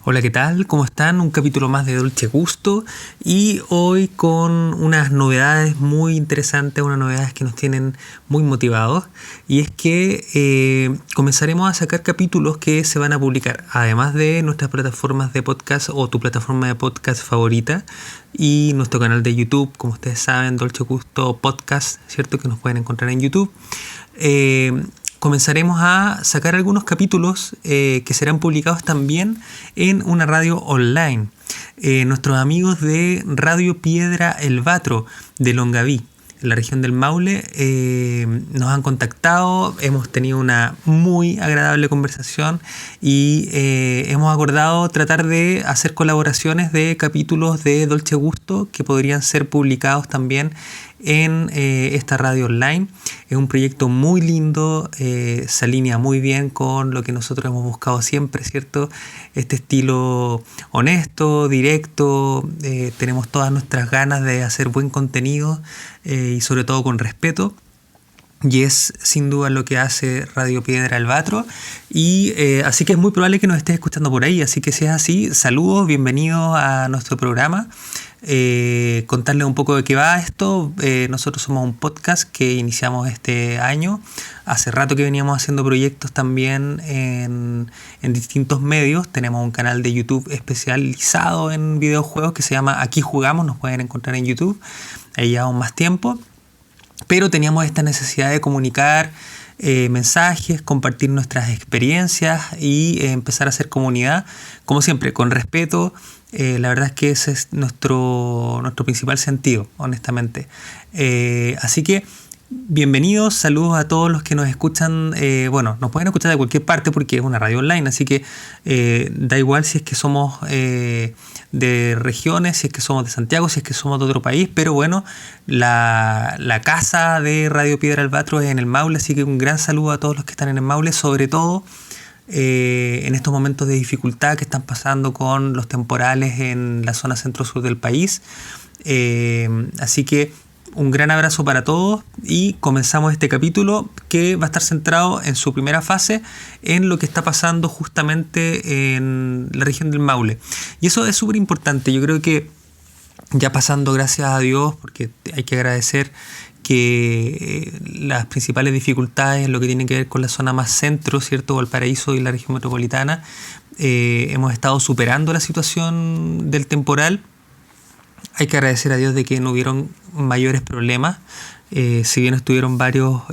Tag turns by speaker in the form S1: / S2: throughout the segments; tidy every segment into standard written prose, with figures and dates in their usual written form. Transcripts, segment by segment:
S1: Hola, ¿qué tal? ¿Cómo están? Un capítulo más de Dolce Gusto y hoy con unas novedades muy interesantes, unas novedades que nos tienen muy motivados, y es que comenzaremos a sacar capítulos que se van a publicar además de nuestras plataformas de podcast o tu plataforma de podcast favorita y nuestro canal de YouTube, como ustedes saben, Dolce Gusto Podcast, ¿cierto? Que nos pueden encontrar en YouTube. Comenzaremos a sacar algunos capítulos que serán publicados también en una radio online. Nuestros amigos de Radio Piedra El Batro de Longaví, en la región del Maule, nos han contactado, hemos tenido una muy agradable conversación y hemos acordado tratar de hacer colaboraciones de capítulos de Dolce Gusto que podrían ser publicados también en esta radio online. Es un proyecto muy lindo, se alinea muy bien con lo que nosotros hemos buscado siempre, ¿cierto? Este estilo honesto, directo, tenemos todas nuestras ganas de hacer buen contenido y sobre todo con respeto. Y es sin duda lo que hace Radio Piedra El Batro. Y así que es muy probable que nos estés escuchando por ahí. Así que si es así, saludos, bienvenidos a nuestro programa. Contarles un poco de qué va esto. Nosotros somos un podcast que iniciamos este año. Hace rato que veníamos haciendo proyectos también en distintos medios. Tenemos un canal de YouTube especializado en videojuegos que se llama Aquí Jugamos. Nos pueden encontrar en YouTube. Ahí llevamos más tiempo. Pero teníamos esta necesidad de comunicar mensajes, compartir nuestras experiencias y empezar a hacer comunidad, como siempre, con respeto. La verdad es que ese es nuestro principal sentido, honestamente. Así que bienvenidos, saludos a todos los que nos escuchan. Bueno, nos pueden escuchar de cualquier parte porque es una radio online, así que da igual si es que somos de regiones, si es que somos de Santiago, si es que somos de otro país, pero bueno, la casa de Radio Piedra El Batro es en el Maule, así que un gran saludo a todos los que están en el Maule, sobre todo en estos momentos de dificultad que están pasando con los temporales en la zona centro-sur del país. Así que un gran abrazo para todos y comenzamos este capítulo que va a estar centrado en su primera fase en lo que está pasando justamente en la región del Maule. Y eso es súper importante. Yo creo que ya pasando, gracias a Dios, porque hay que agradecer que las principales dificultades en lo que tiene que ver con la zona más centro, ¿cierto? Valparaíso y la región metropolitana, hemos estado superando la situación del temporal. Hay que agradecer a Dios de que no hubieron mayores problemas, si bien estuvieron varios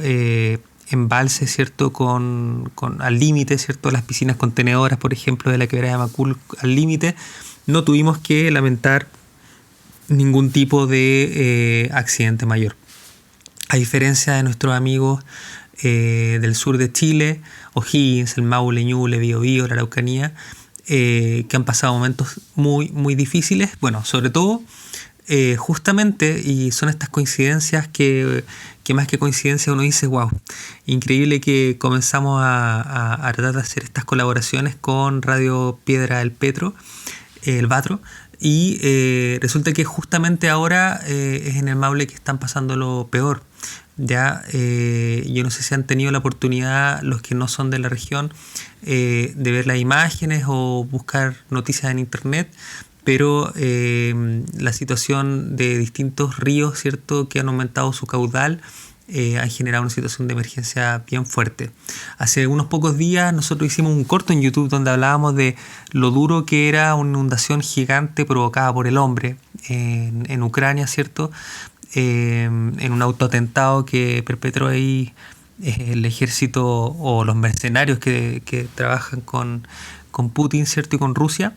S1: embalses, ¿cierto? Con al límite, ¿cierto? Las piscinas contenedoras, por ejemplo, de la quebrada de Macul al límite, no tuvimos que lamentar ningún tipo de accidente mayor. A diferencia de nuestros amigos del sur de Chile, O'Higgins, el Maule, Ñuble, Biobío, la Araucanía, que han pasado momentos muy, muy difíciles. Bueno, sobre todo, justamente, y son estas coincidencias que más que coincidencia uno dice, wow, increíble que comenzamos a tratar de hacer estas colaboraciones con Radio Piedra El Batro, y resulta que justamente ahora es en el Maule que están pasando lo peor. Ya, yo no sé si han tenido la oportunidad, los que no son de la región, de ver las imágenes o buscar noticias en internet, pero la situación de distintos ríos, ¿cierto?, que han aumentado su caudal, han generado una situación de emergencia bien fuerte. Hace unos pocos días nosotros hicimos un corto en YouTube donde hablábamos de lo duro que era una inundación gigante provocada por el hombre en Ucrania, ¿cierto?, en un autoatentado que perpetró ahí el ejército o los mercenarios que trabajan con Putin, ¿cierto?, y con Rusia.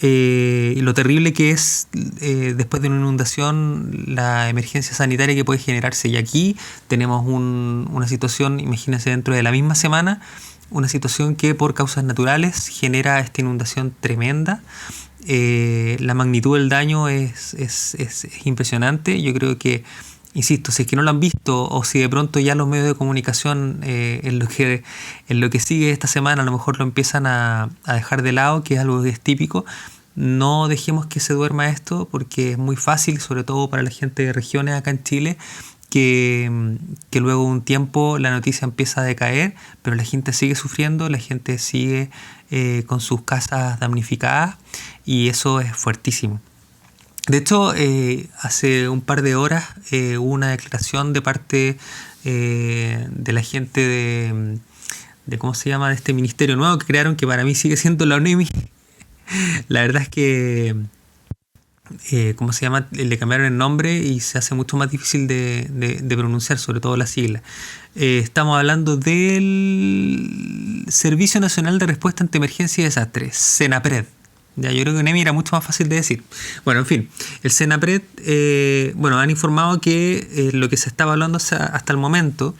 S1: Y lo terrible que es después de una inundación la emergencia sanitaria que puede generarse. Y aquí tenemos una situación, imagínense, dentro de la misma semana, una situación que por causas naturales genera esta inundación tremenda. La magnitud del daño es impresionante. Yo creo que, insisto, si es que no lo han visto o si de pronto ya los medios de comunicación en lo que sigue esta semana a lo mejor lo empiezan a dejar de lado, que es algo que es típico, no dejemos que se duerma esto porque es muy fácil, sobre todo para la gente de regiones acá en Chile, que luego de un tiempo la noticia empieza a decaer, pero la gente sigue sufriendo, la gente sigue con sus casas damnificadas y eso es fuertísimo. De hecho, hace un par de horas hubo una declaración de parte de la gente de ¿cómo se llama? De este ministerio nuevo que crearon, que para mí sigue siendo la ONEMI. La verdad es que ¿cómo se llama? Le cambiaron el nombre y se hace mucho más difícil de pronunciar, sobre todo las siglas. Estamos hablando del Servicio Nacional de Respuesta ante Emergencia y Desastres, SENAPRED. Ya, yo creo que ONEMI era mucho más fácil de decir. Bueno, en fin, el SENAPRED, han informado que lo que se estaba hablando hasta el momento,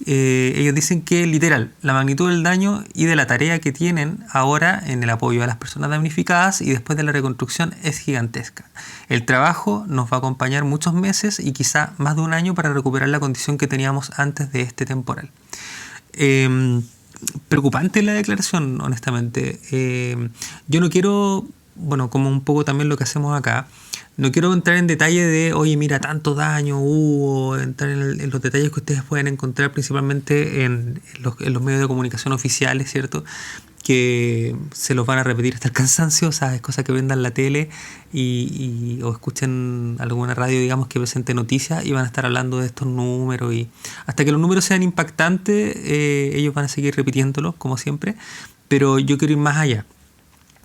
S1: ellos dicen que literal, la magnitud del daño y de la tarea que tienen ahora en el apoyo a las personas damnificadas y después de la reconstrucción es gigantesca. El trabajo nos va a acompañar muchos meses y quizá más de un año para recuperar la condición que teníamos antes de este temporal. Preocupante la declaración, honestamente. Yo no quiero, como un poco también lo que hacemos acá, no quiero entrar en detalle de, oye, mira, tanto daño hubo, entrar en los detalles que ustedes pueden encontrar principalmente en los medios de comunicación oficiales, ¿cierto? Que se los van a repetir hasta el cansancio, o sea, es cosa que vendan la tele o escuchen alguna radio, digamos, que presente noticias y van a estar hablando de estos números y hasta que los números sean impactantes, ellos van a seguir repitiéndolos, como siempre, pero yo quiero ir más allá.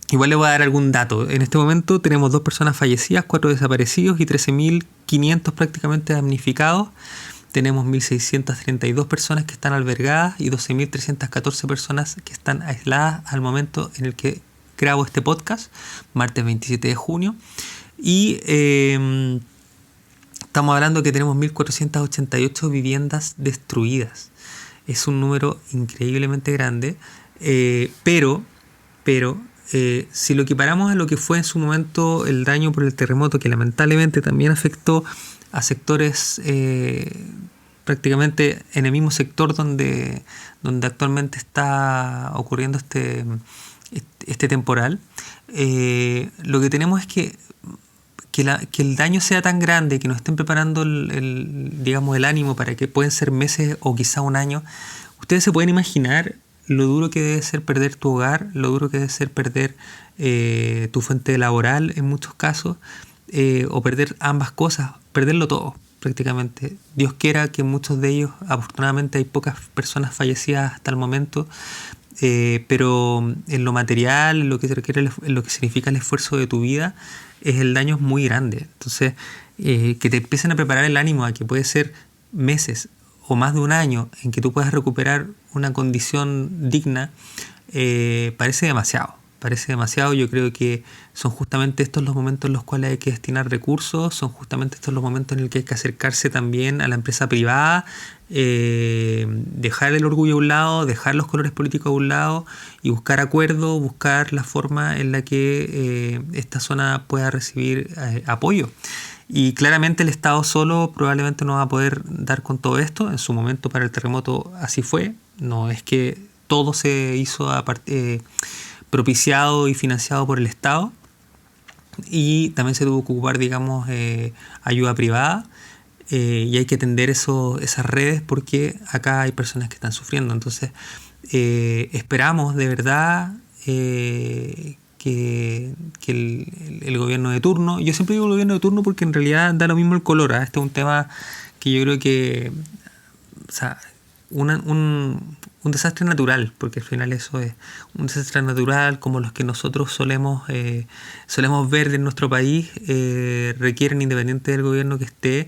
S1: Igual le voy a dar algún dato. En este momento tenemos 2 personas fallecidas, 4 desaparecidos y 13.500 prácticamente damnificados. Tenemos 1.632 personas que están albergadas y 12.314 personas que están aisladas al momento en el que grabo este podcast, martes 27 de junio. Y estamos hablando que tenemos 1.488 viviendas destruidas. Es un número increíblemente grande, pero si lo equiparamos a lo que fue en su momento el daño por el terremoto, que lamentablemente también afectó a sectores prácticamente en el mismo sector donde actualmente está ocurriendo este temporal, lo que tenemos es que el daño sea tan grande, que nos estén preparando el ánimo para que pueden ser meses o quizá un año. Ustedes se pueden imaginar lo duro que debe ser perder tu hogar, lo duro que debe ser perder tu fuente laboral en muchos casos, o perder ambas cosas, perderlo todo prácticamente. Dios quiera que muchos de ellos, afortunadamente hay pocas personas fallecidas hasta el momento, pero en lo material, en lo que se requiere, en lo que significa el esfuerzo de tu vida, el daño es muy grande. Entonces, que te empiecen a preparar el ánimo a que puede ser meses o más de un año en que tú puedas recuperar una condición digna, parece demasiado. Yo creo que son justamente estos los momentos en los cuales hay que destinar recursos, son justamente estos los momentos en los que hay que acercarse también a la empresa privada, dejar el orgullo a un lado, dejar los colores políticos a un lado y buscar acuerdos, buscar la forma en la que esta zona pueda recibir apoyo. Y claramente el Estado solo probablemente no va a poder dar con todo esto. En su momento para el terremoto así fue. No es que todo se hizo propiciado y financiado por el Estado. Y también se tuvo que ocupar, digamos, ayuda privada. Y hay que atender esas redes porque acá hay personas que están sufriendo. Entonces, esperamos de verdad que el gobierno de turno, yo siempre digo el gobierno de turno porque en realidad da lo mismo el color, ¿eh? Este es un tema que yo creo que, o sea, un desastre natural, porque al final eso es un desastre natural como los que nosotros solemos ver en nuestro país, requieren, independiente del gobierno que esté,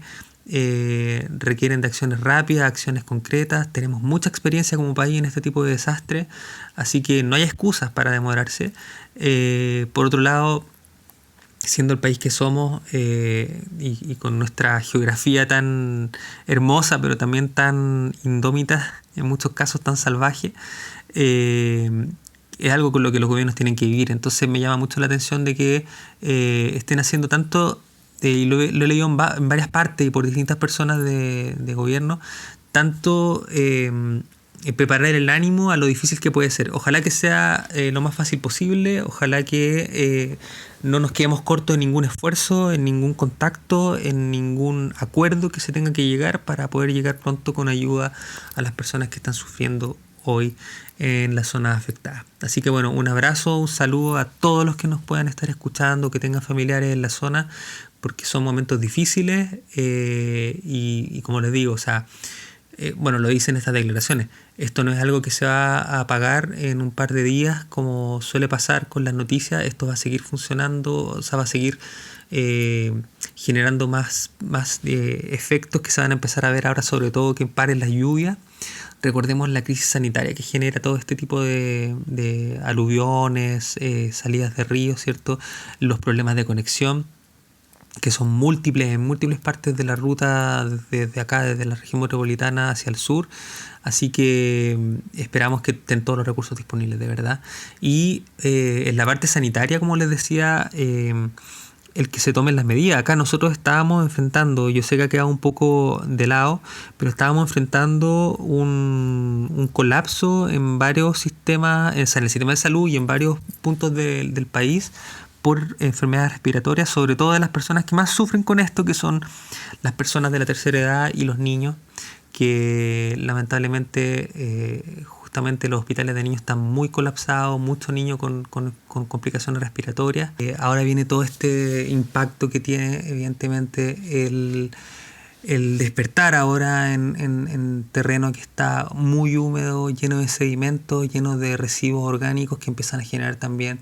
S1: requieren de acciones rápidas, acciones concretas. Tenemos mucha experiencia como país en este tipo de desastres, así que no hay excusas para demorarse. Por otro lado, siendo el país que somos y con nuestra geografía tan hermosa pero también tan indómita, en muchos casos tan salvaje, es algo con lo que los gobiernos tienen que vivir. Entonces me llama mucho la atención de que estén haciendo tanto, y lo he leído en varias partes y por distintas personas de gobierno, tanto preparar el ánimo a lo difícil que puede ser. Ojalá que sea lo más fácil posible, ojalá que no nos quedemos cortos en ningún esfuerzo, en ningún contacto, en ningún acuerdo que se tenga que llegar para poder llegar pronto con ayuda a las personas que están sufriendo hoy en las zonas afectadas. Así que bueno, un abrazo, un saludo a todos los que nos puedan estar escuchando, que tengan familiares en la zona, porque son momentos difíciles y como les digo, o sea, bueno, lo dicen estas declaraciones, esto no es algo que se va a apagar en un par de días como suele pasar con las noticias, esto va a seguir funcionando, o sea, va a seguir generando más efectos que se van a empezar a ver ahora, sobre todo que paren las lluvias. Recordemos la crisis sanitaria que genera todo este tipo de aluviones, salidas de ríos, ¿cierto? Los problemas de conexión, que son múltiples en múltiples partes de la ruta desde acá, desde la región metropolitana hacia el sur. Así que esperamos que estén todos los recursos disponibles, de verdad. Y en la parte sanitaria, como les decía, el que se tomen las medidas. Acá nosotros estábamos enfrentando, yo sé que ha quedado un poco de lado, pero estábamos enfrentando un colapso en varios sistemas, o sea, en el sistema de salud y en varios puntos del país por enfermedades respiratorias, sobre todo de las personas que más sufren con esto, que son las personas de la tercera edad y los niños, que lamentablemente justamente los hospitales de niños están muy colapsados, muchos niños con complicaciones respiratorias. Ahora viene todo este impacto que tiene evidentemente el despertar ahora en terreno que está muy húmedo, lleno de sedimentos, lleno de residuos orgánicos que empiezan a generar también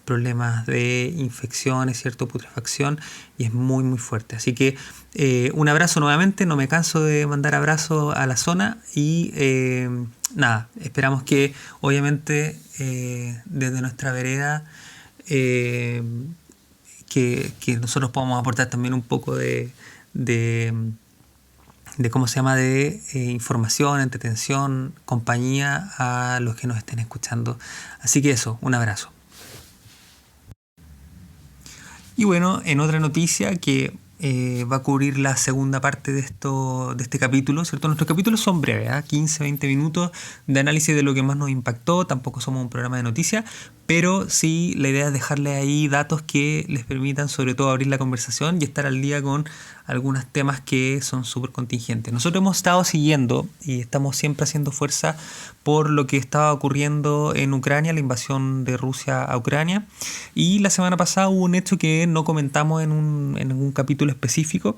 S1: problemas de infecciones, cierto, putrefacción, y es muy muy fuerte. Así que un abrazo nuevamente, no me canso de mandar abrazos a la zona y nada, esperamos que obviamente desde nuestra vereda que nosotros podamos aportar también un poco de cómo se llama, de información, entretención, compañía a los que nos estén escuchando. Así que eso, un abrazo. Y bueno, en otra noticia que va a cubrir la segunda parte de este capítulo, ¿cierto? Nuestros capítulos son breves, 15, 20 minutos de análisis de lo que más nos impactó, tampoco somos un programa de noticias, pero sí la idea es dejarles ahí datos que les permitan sobre todo abrir la conversación y estar al día con algunos temas que son súper contingentes. Nosotros hemos estado siguiendo y estamos siempre haciendo fuerza por lo que estaba ocurriendo en Ucrania, la invasión de Rusia a Ucrania, y la semana pasada hubo un hecho que no comentamos en un capítulo específico,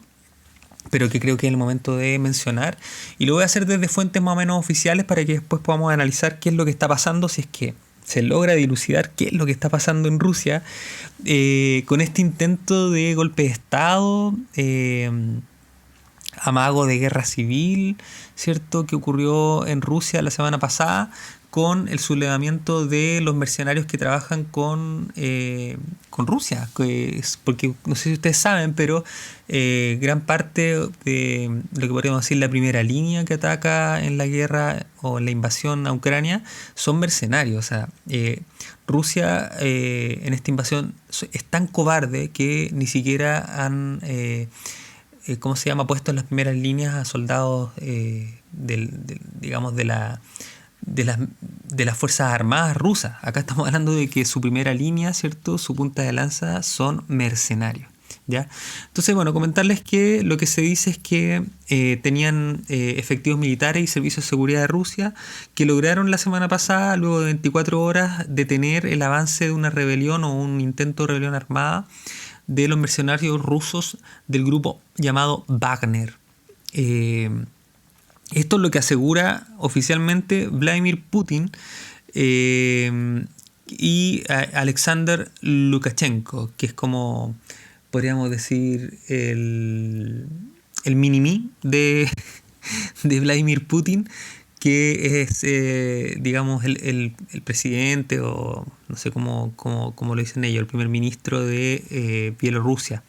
S1: pero que creo que es el momento de mencionar, y lo voy a hacer desde fuentes más o menos oficiales para que después podamos analizar qué es lo que está pasando, si es que se logra dilucidar qué es lo que está pasando en Rusia con este intento de golpe de Estado, amago de guerra civil, ¿cierto?, que ocurrió en Rusia la semana pasada con el sublevamiento de los mercenarios que trabajan con Rusia, porque no sé si ustedes saben, pero gran parte de lo que podríamos decir la primera línea que ataca en la guerra o en la invasión a Ucrania son mercenarios. O sea, Rusia en esta invasión es tan cobarde que ni siquiera han ¿cómo se llama?, puesto en las primeras líneas a soldados digamos de las Fuerzas Armadas rusas. Acá estamos hablando de que su primera línea, ¿cierto?, su punta de lanza son mercenarios, ¿ya? Entonces, bueno, comentarles que lo que se dice es que tenían efectivos militares y servicios de seguridad de Rusia que lograron la semana pasada, luego de 24 horas, detener el avance de una rebelión o un intento de rebelión armada de los mercenarios rusos del grupo llamado Wagner. Esto es lo que asegura oficialmente Vladimir Putin y Alexander Lukashenko, que es como, podríamos decir, el mini-mí de Vladimir Putin, que es, digamos, el presidente, o no sé cómo lo dicen ellos, el primer ministro de Bielorrusia.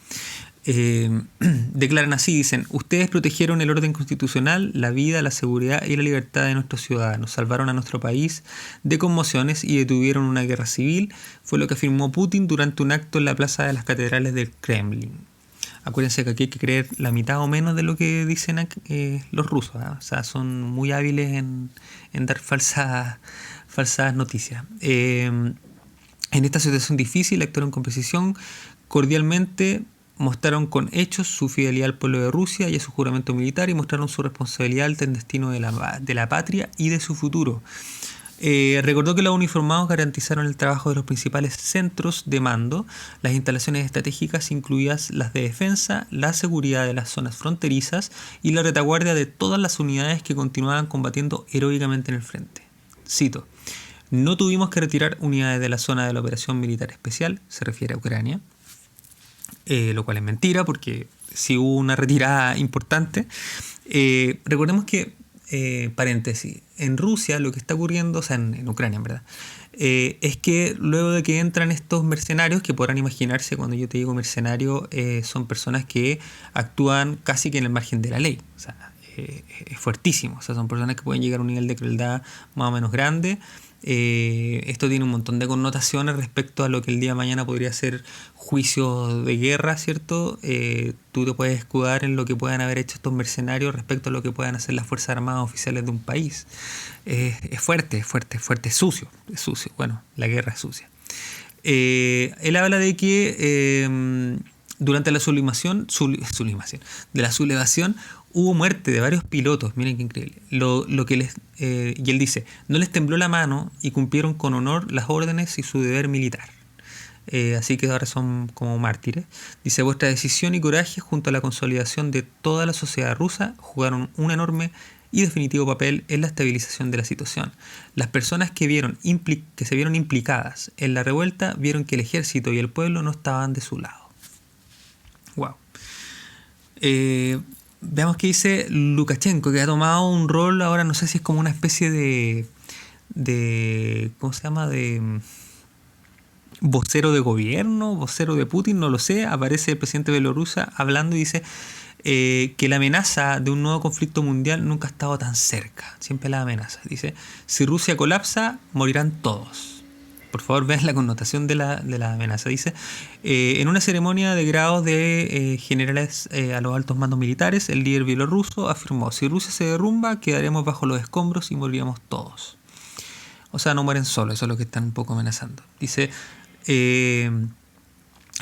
S1: Declaran así, dicen: ustedes protegieron el orden constitucional, la vida, la seguridad y la libertad de nuestros ciudadanos, salvaron a nuestro país de conmociones y detuvieron una guerra civil, fue lo que afirmó Putin durante un acto en la Plaza de las Catedrales del Kremlin. Acuérdense que aquí hay que creer la mitad o menos de lo que dicen los rusos, ¿eh? O sea, son muy hábiles en dar falsas noticias. En esta situación difícil actuaron con precisión, cordialmente mostraron con hechos su fidelidad al pueblo de Rusia y a su juramento militar y mostraron su responsabilidad ante el destino de la patria y de su futuro. Recordó que los uniformados garantizaron el trabajo de los principales centros de mando, las instalaciones estratégicas incluidas las de defensa, la seguridad de las zonas fronterizas y la retaguardia de todas las unidades que continuaban combatiendo heroicamente en el frente. Cito: no tuvimos que retirar unidades de la zona de la operación militar especial, se refiere a Ucrania, lo cual es mentira porque sí hubo una retirada importante. Recordemos que, paréntesis, en Rusia lo que está ocurriendo, o sea, en Ucrania en verdad, es que luego de que entran estos mercenarios, que podrán imaginarse, cuando yo te digo mercenario, son personas que actúan casi que en el margen de la ley, o sea, es fuertísimo, o sea, son personas que pueden llegar a un nivel de crueldad más o menos grande. Esto tiene un montón de connotaciones respecto a lo que el día de mañana podría ser juicio de guerra, ¿cierto? Tú te puedes escudar en lo que puedan haber hecho estos mercenarios respecto a lo que puedan hacer las Fuerzas Armadas oficiales de un país. Es fuerte, es sucio, bueno, la guerra es sucia. Él habla de que durante la de la sublevación hubo muerte de varios pilotos, miren qué increíble. Y él dice, no les tembló la mano y cumplieron con honor las órdenes y su deber militar. Así que ahora son como mártires. Dice, vuestra decisión y coraje junto a la consolidación de toda la sociedad rusa jugaron un enorme y definitivo papel en la estabilización de la situación. Las personas que se vieron implicadas en la revuelta vieron que el ejército y el pueblo no estaban de su lado. Wow. Veamos qué dice Lukashenko, que ha tomado un rol ahora, no sé si es como una especie de ¿cómo se llama? De vocero de gobierno, vocero de Putin, no lo sé. Aparece el presidente de Bielorrusia hablando y dice que la amenaza de un nuevo conflicto mundial nunca ha estado tan cerca. Siempre la amenaza. Dice, si Rusia colapsa, morirán todos. Por favor, vean la connotación de la amenaza. Dice, en una ceremonia de grados de generales a los altos mandos militares, el líder bielorruso afirmó, si Rusia se derrumba, quedaremos bajo los escombros y moriremos todos. O sea, no mueren solos, eso es lo que están un poco amenazando. Dice,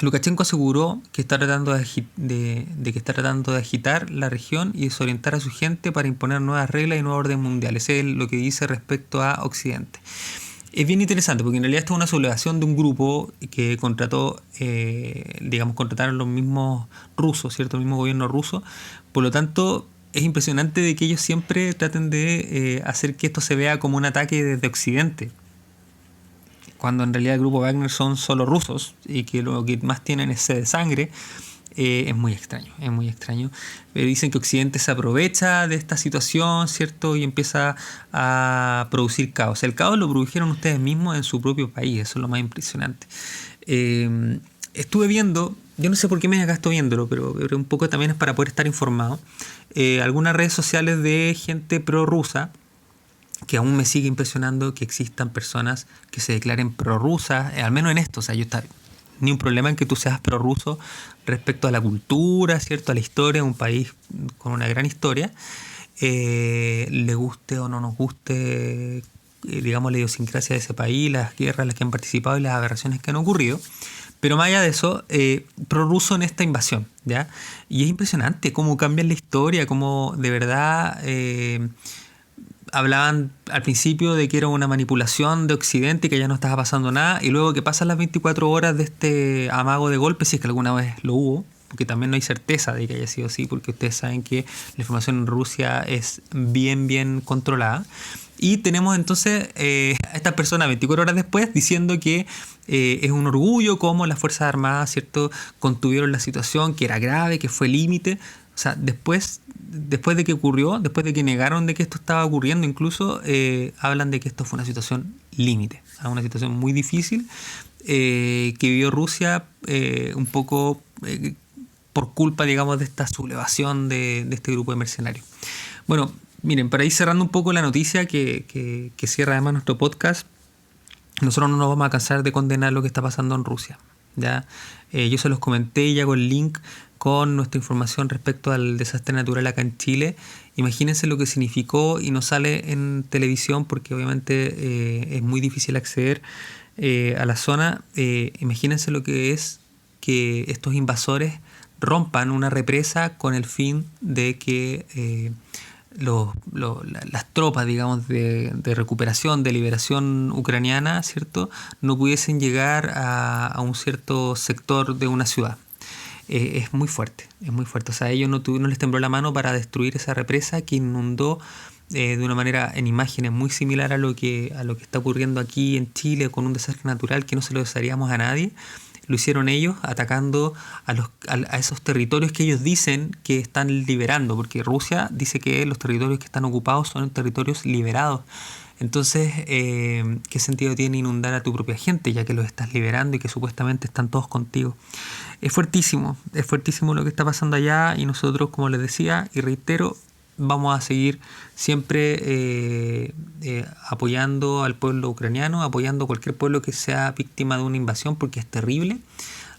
S1: Lukashenko aseguró que está tratando de agitar la región y desorientar a su gente para imponer nuevas reglas y nuevo orden mundial. Ese es lo que dice respecto a Occidente. Es bien interesante porque en realidad esto es una sublevación de un grupo que contrataron los mismos rusos, ¿cierto? El mismo gobierno ruso. Por lo tanto, es impresionante de que ellos siempre traten de hacer que esto se vea como un ataque desde Occidente, cuando en realidad el grupo Wagner son solo rusos y que lo que más tienen es sed de sangre. Es muy extraño. Dicen que Occidente se aprovecha de esta situación, ¿cierto? Y empieza a producir caos. El caos lo produjeron ustedes mismos en su propio país, eso es lo más impresionante. Estuve viendo, yo no sé por qué me gasto viéndolo, pero un poco también es para poder estar informado, algunas redes sociales de gente prorrusa, que aún me sigue impresionando que existan personas que se declaren prorrusas, al menos en esto, o sea, yo está ni un problema en que tú seas prorruso respecto a la cultura, ¿cierto? A la historia, un país con una gran historia, le guste o no nos guste, digamos, la idiosincrasia de ese país, las guerras en las que han participado y las aberraciones que han ocurrido. Pero más allá de eso, prorruso en esta invasión, ¿ya? Y es impresionante cómo cambian la historia, cómo de verdad hablaban al principio de que era una manipulación de Occidente y que ya no estaba pasando nada, y luego que pasan las 24 horas de este amago de golpe, si es que alguna vez lo hubo, porque también no hay certeza de que haya sido así, porque ustedes saben que la información en Rusia es bien controlada. Y tenemos entonces a estas personas 24 horas después diciendo que es un orgullo cómo las Fuerzas Armadas, ¿cierto?, contuvieron la situación, que era grave, que fue límite. O sea, después de que ocurrió, después de que negaron de que esto estaba ocurriendo, incluso hablan de que esto fue una situación límite, una situación muy difícil que vivió Rusia un poco por culpa, digamos, de esta sublevación de este grupo de mercenarios. Bueno, miren, para ir cerrando un poco la noticia que cierra además nuestro podcast, nosotros no nos vamos a cansar de condenar lo que está pasando en Rusia, ¿ya? Yo se los comenté ya con el link, con nuestra información respecto al desastre natural acá en Chile. Imagínense lo que significó y no sale en televisión porque obviamente es muy difícil acceder a la zona. Imagínense lo que es que estos invasores rompan una represa con el fin de que las tropas, digamos, de recuperación, de liberación ucraniana, ¿cierto?, no pudiesen llegar a un cierto sector de una ciudad. Es muy fuerte, es muy fuerte. O sea, a ellos no les tembló la mano para destruir esa represa que inundó de una manera, en imágenes, muy similar a lo que está ocurriendo aquí en Chile con un desastre natural que no se lo desearíamos a nadie. Lo hicieron ellos atacando a esos territorios que ellos dicen que están liberando, porque Rusia dice que los territorios que están ocupados son territorios liberados. Entonces, ¿qué sentido tiene inundar a tu propia gente, ya que los estás liberando y que supuestamente están todos contigo? Es fuertísimo lo que está pasando allá y nosotros, como les decía y reitero, vamos a seguir siempre apoyando al pueblo ucraniano, apoyando a cualquier pueblo que sea víctima de una invasión porque es terrible.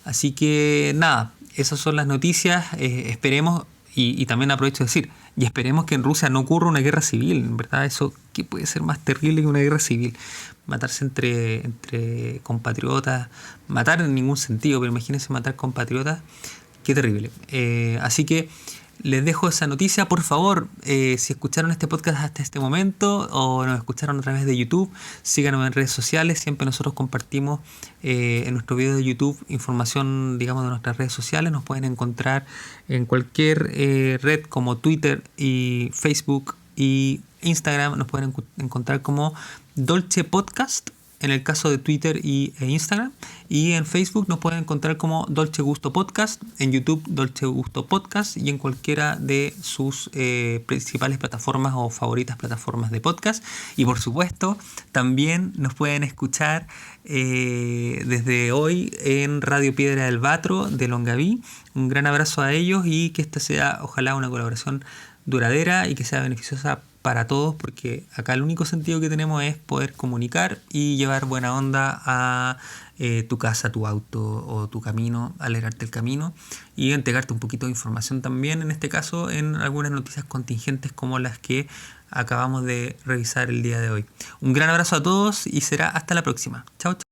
S1: Así que nada, esas son las noticias. Esperemos, y también aprovecho de decir, y esperemos que en Rusia no ocurra una guerra civil, ¿verdad? Eso que puede ser más terrible que una guerra civil. Matarse entre compatriotas, matar en ningún sentido, pero imagínense matar compatriotas, qué terrible. Así que les dejo esa noticia. Por favor, si escucharon este podcast hasta este momento o nos escucharon a través de YouTube, síganos en redes sociales. Siempre nosotros compartimos en nuestro video de YouTube información, digamos, de nuestras redes sociales. Nos pueden encontrar en cualquier red como Twitter y Facebook y Instagram. Nos pueden encontrar como Dolce Podcast en el caso de Twitter e Instagram, y en Facebook nos pueden encontrar como Dolce Gusto Podcast, en YouTube Dolce Gusto Podcast y en cualquiera de sus principales plataformas o favoritas plataformas de podcast. Y por supuesto también nos pueden escuchar desde hoy en Radio Piedra del Vatro de Longaví. Un gran abrazo a ellos y que esta sea ojalá una colaboración duradera y que sea beneficiosa para todos, porque acá el único sentido que tenemos es poder comunicar y llevar buena onda a tu casa, tu auto o tu camino, alegrarte el camino y entregarte un poquito de información también, en este caso en algunas noticias contingentes como las que acabamos de revisar el día de hoy. Un gran abrazo a todos y será hasta la próxima. Chao, chao.